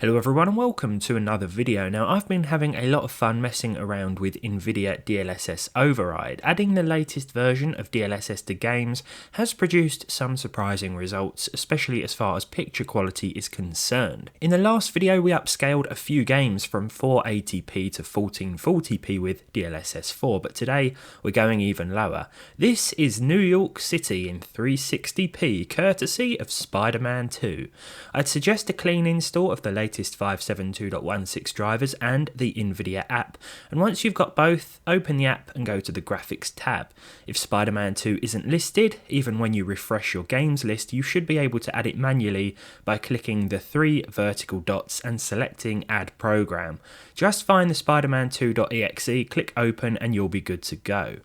Hello everyone and welcome to another video. Now I've been having a lot of fun messing around with Nvidia DLSS Override. Adding the latest version of DLSS to games has produced some surprising results, especially as far as picture quality is concerned. In the last video we upscaled a few games from 480p to 1440p with DLSS 4, but today we're going even lower. This is New York City in 360p, courtesy of Spider-Man 2. I'd suggest a clean install of the latest 572.16 drivers and the Nvidia app, and once you've got both, open the app and go to the graphics tab. If Spider-Man 2 isn't listed, even when you refresh your games list, you should be able to add it manually by clicking the three vertical dots and selecting Add Program. Just find the Spider-Man 2.exe, click Open and you'll be good to go.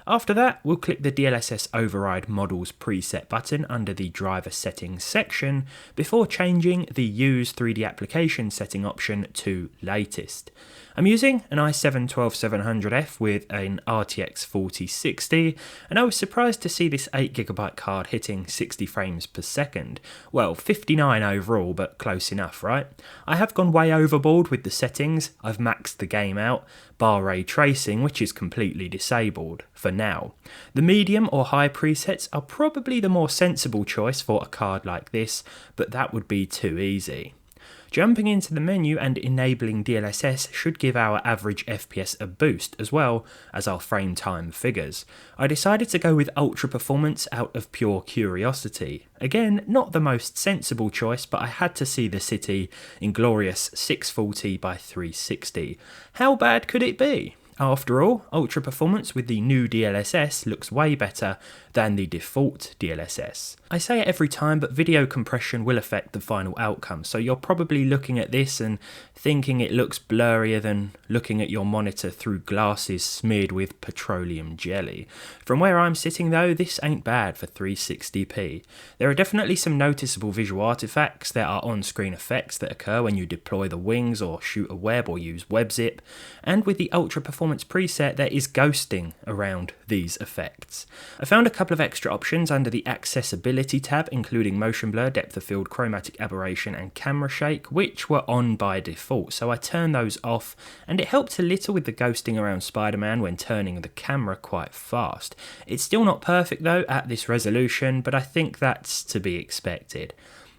After that, we'll click the DLSS Override Models preset button under the driver settings section before changing the Use 3D Application setting option to Latest. I'm using an i7-12700F with an RTX 4060, and I was surprised to see this 8GB card hitting 60 frames per second. Well, 59 overall, but close enough, right? I have gone way overboard with the settings. I've maxed the game out, bar ray tracing, which is completely disabled for now. The medium or high presets are probably the more sensible choice for a card like this, but that would be too easy. Jumping into the menu and enabling DLSS should give our average FPS a boost, as well as our frame time figures. I decided to go with ultra performance out of pure curiosity. Again, not the most sensible choice, but I had to see the city in glorious 640 by 360. How bad could it be? After all, ultra performance with the new DLSS looks way better than the default DLSS. I say it every time, but video compression will affect the final outcome, so you're probably looking at this and thinking it looks blurrier than looking at your monitor through glasses smeared with petroleum jelly. From where I'm sitting though, this ain't bad for 360p. There are definitely some noticeable visual artifacts. There are on-screen effects that occur when you deploy the wings or shoot a web or use WebZip, and with the ultra performance preset there is ghosting around these effects. I found a couple of extra options under the accessibility tab, including motion blur, depth of field, chromatic aberration and camera shake, which were on by default, so I turned those off, and it helped a little with the ghosting around Spider-Man when turning the camera quite fast. It's still not perfect though at this resolution, but I think that's to be expected.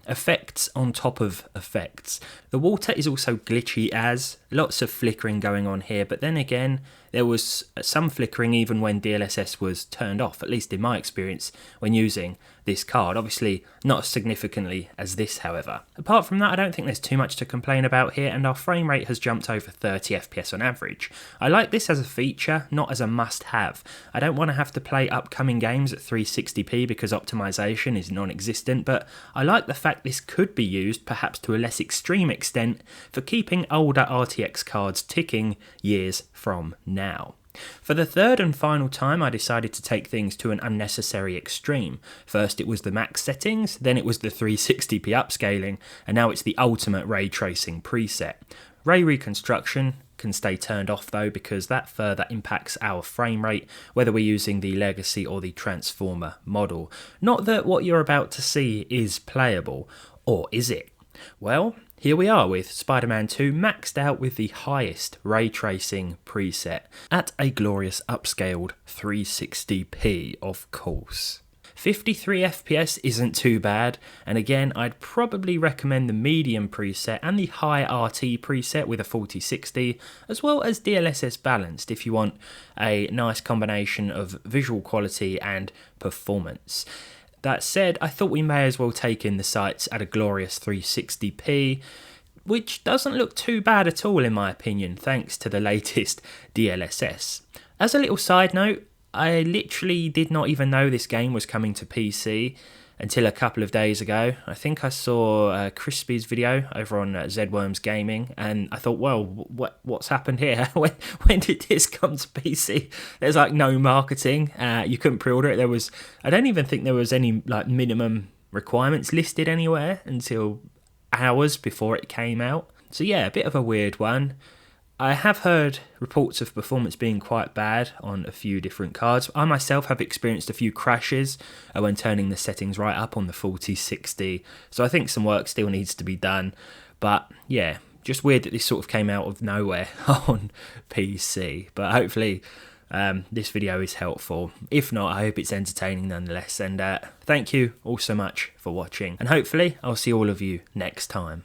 Effects on top of effects. The water is also glitchy as, lots of flickering going on here, but then again there was some flickering even when DLSS was turned off, at least in my experience when using this card. Obviously not as significantly as this however. Apart from that, I don't think there's too much to complain about here, and our frame rate has jumped over 30 FPS on average. I like this as a feature, not as a must-have. I don't want to have to play upcoming games at 360p because optimization is non-existent, but I like the fact this could be used, perhaps to a less extreme extent, for keeping older RTX cards ticking years from now. For the third and final time, I decided to take things to an unnecessary extreme. First it was the max settings, then it was the 360p upscaling, and now it's the ultimate ray tracing preset. Ray reconstruction can stay turned off though, because that further impacts our frame rate, whether we're using the legacy or the transformer model. Not that what you're about to see is playable, or is it? Well, here we are with Spider-Man 2 maxed out with the highest ray tracing preset at a glorious upscaled 360p, of course. 53 FPS isn't too bad, and again I'd probably recommend the medium preset and the high RT preset with a 4060, as well as DLSS balanced if you want a nice combination of visual quality and performance. That said, I thought we may as well take in the sights at a glorious 360p, which doesn't look too bad at all in my opinion, thanks to the latest DLSS. As a little side note, I literally did not even know this game was coming to PC until a couple of days ago. I think I saw Crispy's video over on Zworms Gaming, and I thought, well, what's happened here? when did this come to PC? There's like no marketing. You couldn't pre-order it. I don't even think there was any like minimum requirements listed anywhere until hours before it came out. So yeah, a bit of a weird one. I have heard reports of performance being quite bad on a few different cards. I myself have experienced a few crashes when turning the settings right up on the 4060, so I think some work still needs to be done. But yeah, just weird that this sort of came out of nowhere on PC. But hopefully this video is helpful. If not, I hope it's entertaining nonetheless. And thank you all so much for watching. And hopefully I'll see all of you next time.